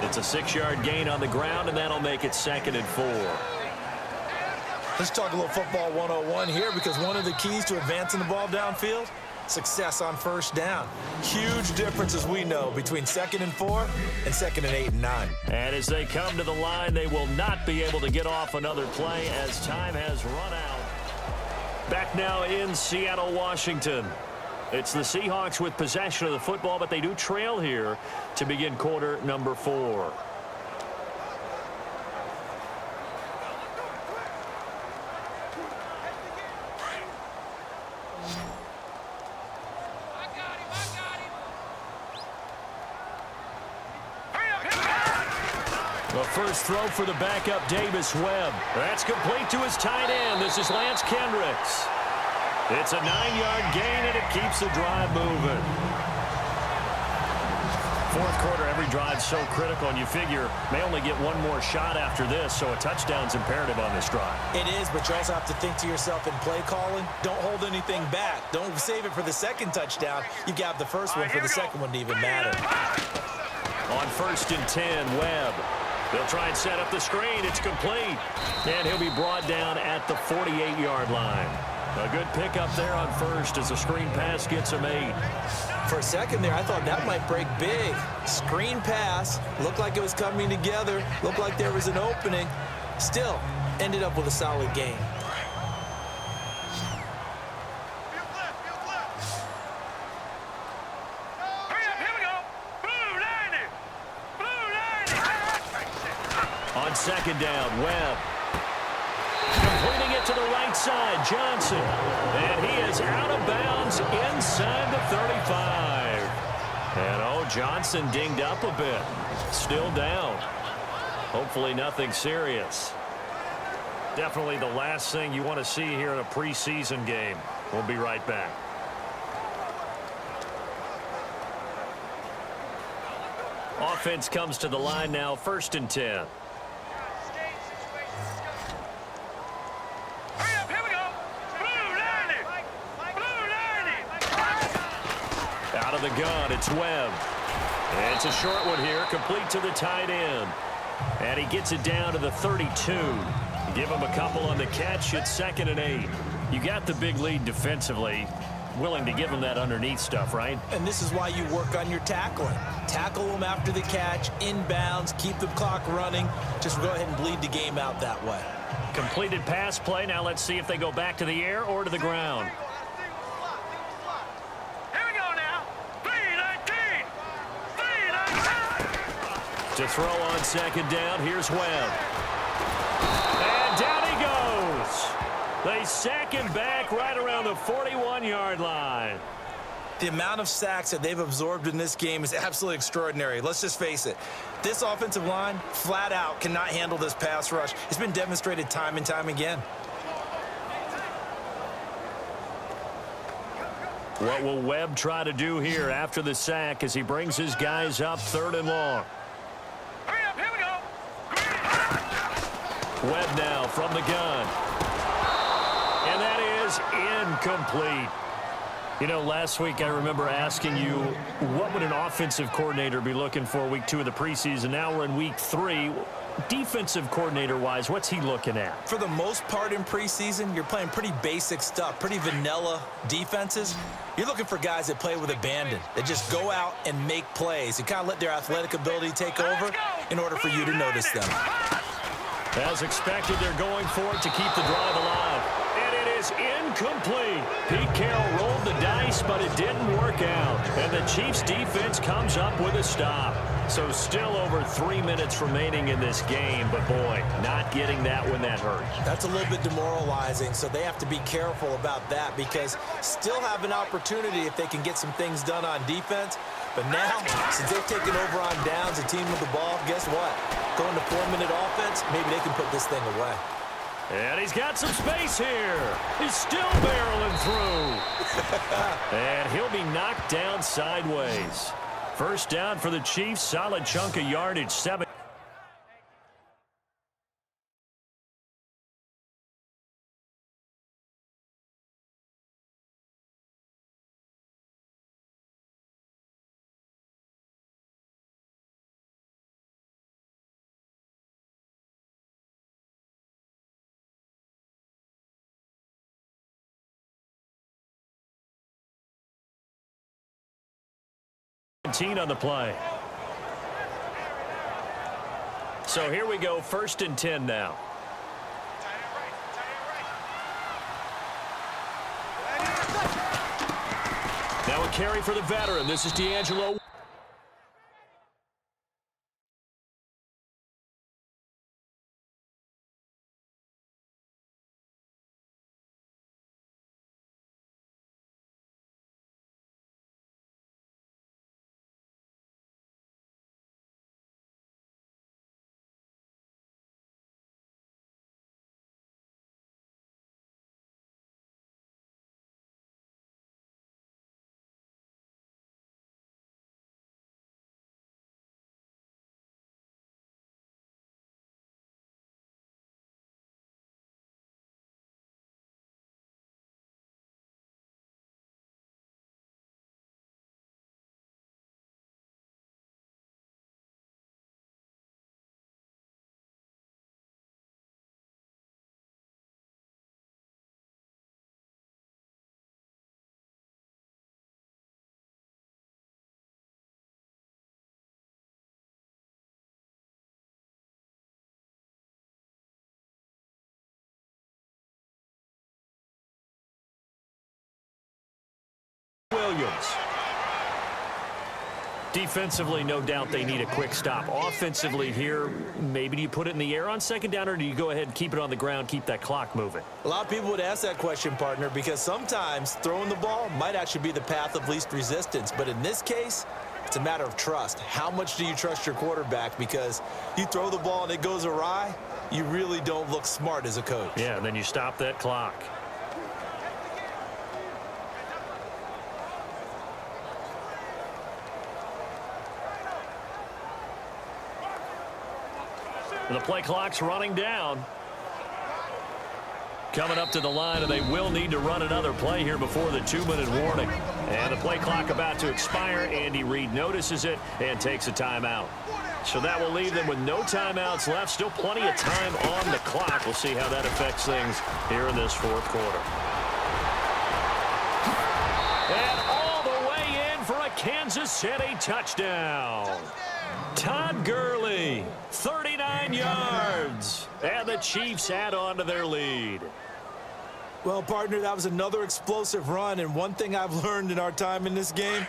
It's a 6-yard gain on the ground, and that'll make it 2nd and 4. Let's talk a little football 101 here, because one of the keys to advancing the ball downfield, success on first down. Huge difference, as we know, between 2nd and 4 and 2nd and 8 and 9. And as they come to the line, they will not be able to get off another play as time has run out. Back now in Seattle, Washington. It's the Seahawks with possession of the football, but they do trail here to begin quarter number 4. The first throw for the backup, Davis Webb. That's complete to his tight end. This is Lance Kendricks. It's a 9-yard gain, and it keeps the drive moving. Fourth quarter, every drive so critical, and you figure may only get one more shot after this, so a touchdown's imperative on this drive. It is, but you also have to think to yourself in play calling, don't hold anything back. Don't save it for the second touchdown. You've got the first one for the second one to even matter. On 1st and 10, Webb. They'll try and set up the screen. It's complete. And he'll be brought down at the 48-yard line. A good pickup there on first as the screen pass gets him 8. For a second there, I thought that might break big. Screen pass. Looked like it was coming together. Looked like there was an opening. Still, ended up with a solid gain. On 2nd down, Webb. Completing it to the right side, Johnson. And he is out of bounds inside the 35. And, Johnson dinged up a bit. Still down. Hopefully nothing serious. Definitely the last thing you want to see here in a preseason game. We'll be right back. Offense comes to the line now, 1st and 10. Out of the gun, it's Webb. And it's a short one here, complete to the tight end. And he gets it down to the 32. Give him a couple on the catch. It's 2nd and 8. You got the big lead defensively. Willing to give him that underneath stuff, right? And this is why you work on your tackling. Tackle them after the catch, inbounds, keep the clock running. Just go ahead and bleed the game out that way. Completed pass play. Now let's see if they go back to the air or to the ground. To throw on 2nd down, here's Webb. And down he goes. They sack him back right around the 41-yard line. The amount of sacks that they've absorbed in this game is absolutely extraordinary. Let's just face it. This offensive line, flat out, cannot handle this pass rush. It's been demonstrated time and time again. What will Webb try to do here after the sack as he brings his guys up 3rd and long? Webb now from the gun. And that is incomplete. You know, last week I remember asking you, what would an offensive coordinator be looking for week 2 of the preseason? Now we're in week 3. Defensive coordinator-wise, what's he looking at? For the most part in preseason, you're playing pretty basic stuff, pretty vanilla defenses. You're looking for guys that play with abandon, that just go out and make plays and kind of let their athletic ability take over in order for you to notice them. As expected, they're going for it to keep the drive alive. And it is incomplete. Pete Carroll rolled the dice, but it didn't work out. And the Chiefs' defense comes up with a stop. So still over 3 minutes remaining in this game, but boy, not getting that when that hurt. That's a little bit demoralizing, so they have to be careful about that because still have an opportunity if they can get some things done on defense. But now, since they've taken over on downs, a team with the ball, guess what? Going to 4-minute offense, maybe they can put this thing away. And he's got some space here. He's still barreling through. And he'll be knocked down sideways. First down for the Chiefs, solid chunk of yardage, 7. 17 on the play. So here we go, 1st and 10 now. Now a carry for the veteran. This is D'Angelo. Williams. Defensively, no doubt they need a quick stop. Offensively here, maybe do you put it in the air on 2nd down, or do you go ahead and keep it on the ground, keep that clock moving? A lot of people would ask that question, partner, because sometimes throwing the ball might actually be the path of least resistance. But in this case, it's a matter of trust. How much do you trust your quarterback? Because you throw the ball and it goes awry, you really don't look smart as a coach. Yeah, and then you stop that clock. The play clock's running down. Coming up to the line, and they will need to run another play here before the 2-minute warning. And the play clock about to expire. Andy Reid notices it and takes a timeout. So that will leave them with no timeouts left. Still plenty of time on the clock. We'll see how that affects things here in this 4th quarter. And all the way in for a Kansas City touchdown. Todd Gurley, 39 yards. And the Chiefs add on to their lead. Well, partner, that was another explosive run. And one thing I've learned in our time in this game,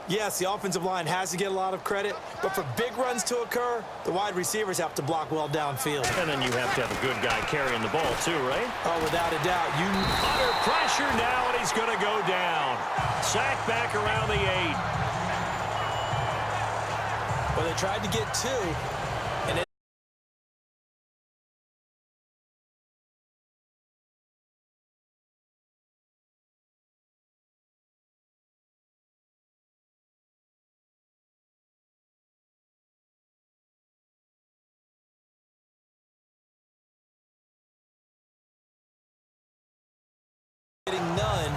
yes, the offensive line has to get a lot of credit, but for big runs to occur, the wide receivers have to block well downfield. And then you have to have a good guy carrying the ball too, right? Oh, without a doubt. Under pressure now, and he's going to go down. Sacked back around the 8. Well, they tried to get 2, and it getting none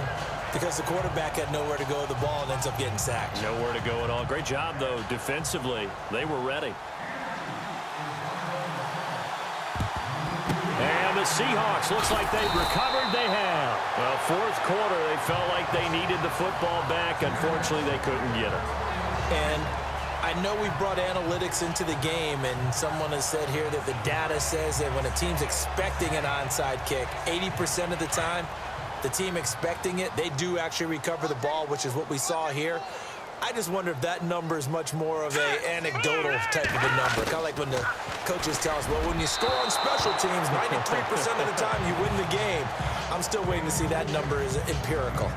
because the quarterback had nowhere to go with the ball and ends up getting sacked. Nowhere to go at all. Great job, though, defensively. They were ready. And the Seahawks, looks like they've recovered. They have. Well, 4th quarter, they felt like they needed the football back. Unfortunately, they couldn't get it. And I know we brought analytics into the game, and someone has said here that the data says that when a team's expecting an onside kick, 80% of the time, the team expecting it, they do actually recover the ball, which is what we saw here. I just wonder if that number is much more of an anecdotal type of a number. Kind of like when the coaches tell us, well, when you score on special teams, 93% of the time you win the game. I'm still waiting to see that number is empirical.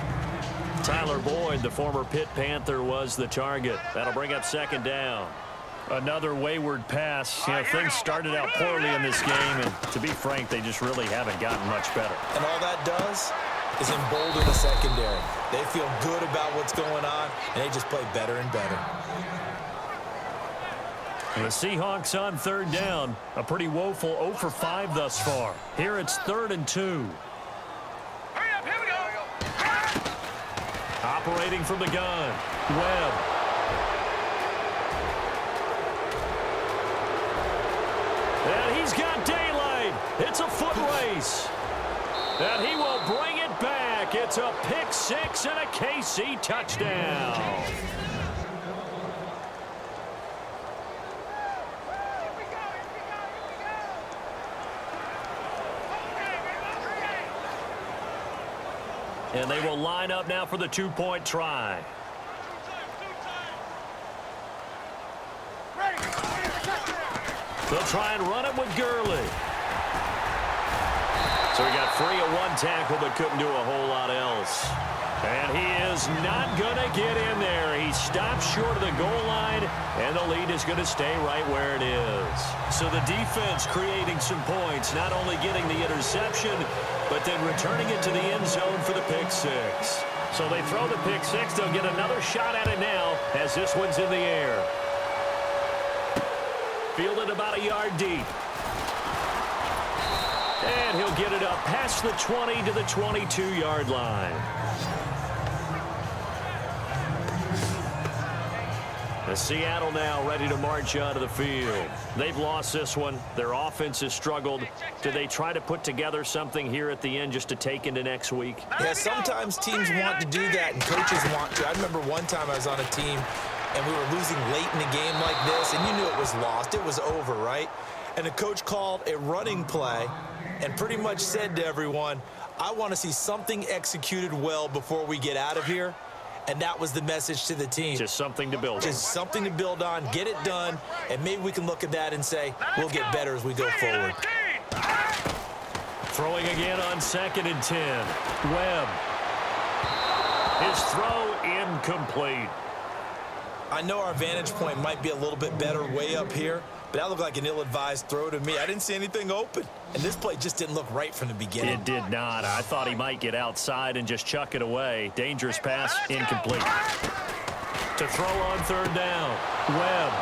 Tyler Boyd, the former Pitt Panther, was the target. That'll bring up 2nd down. Another wayward pass. You know, things started out poorly in this game, and to be frank, they just really haven't gotten much better. And all that does is embolden the secondary. They feel good about what's going on, and they just play better and better. And the Seahawks on 3rd down. A pretty woeful 0 for 5 thus far. Here it's 3rd and 2. Hurry up, here we go. Operating from the gun. Webb. And he's got daylight. It's a foot race. And he will bring it back. It's a pick 6 and a KC touchdown. And they will line up now for the two-point try. They'll try and run it with Gurley. So he got free of one tackle but couldn't do a whole lot else. And he is not going to get in there. He stops short of the goal line, and the lead is going to stay right where it is. So the defense creating some points, not only getting the interception, but then returning it to the end zone for the pick six. So they throw the pick six. They'll get another shot at it now as this one's in the air. Fielded about a yard deep. And he'll get it up past the 20 to the 22-yard line. Seattle now ready to march out of the field. They've lost this one. Their offense has struggled. Do they try to put together something here at the end just to take into next week? Yeah, sometimes teams want to do that and coaches want to. I remember one time I was on a team and we were losing late in the game like this, and you knew it was lost. It was over, right? And the coach called a running play and pretty much said to everyone, I want to see something executed well before we get out of here. And that was the message to the team. Just something to build on. Just something to build on, get it done, and maybe we can look at that and say, we'll get better as we go forward. Throwing again on 2nd and 10. Webb. His throw incomplete. I know our vantage point might be a little bit better way up here, but that looked like an ill-advised throw to me. I didn't see anything open. And this play just didn't look right from the beginning. It did not. I thought he might get outside and just chuck it away. Dangerous pass, incomplete. To throw on 3rd down. Webb.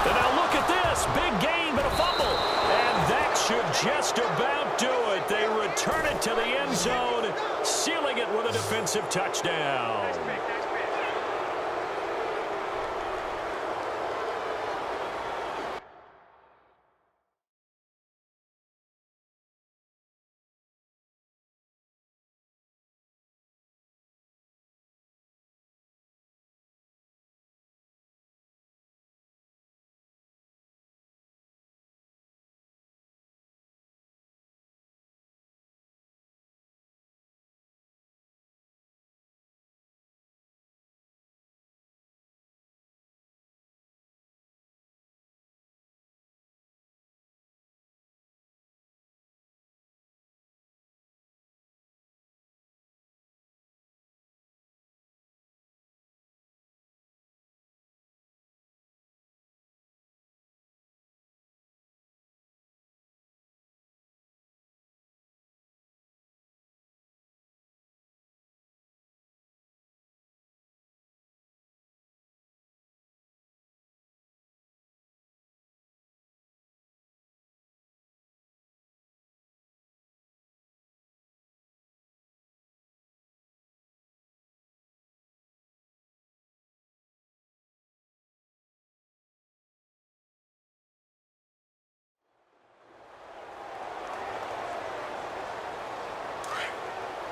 And now look at this. Big gain, but a fumble. And that should just about do it. They return it to the end zone, sealing it with a defensive touchdown.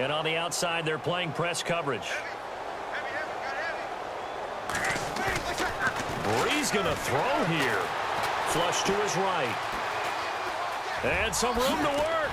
And on the outside, they're playing press coverage. Bree's going to throw here. Flush to his right. And some room to work.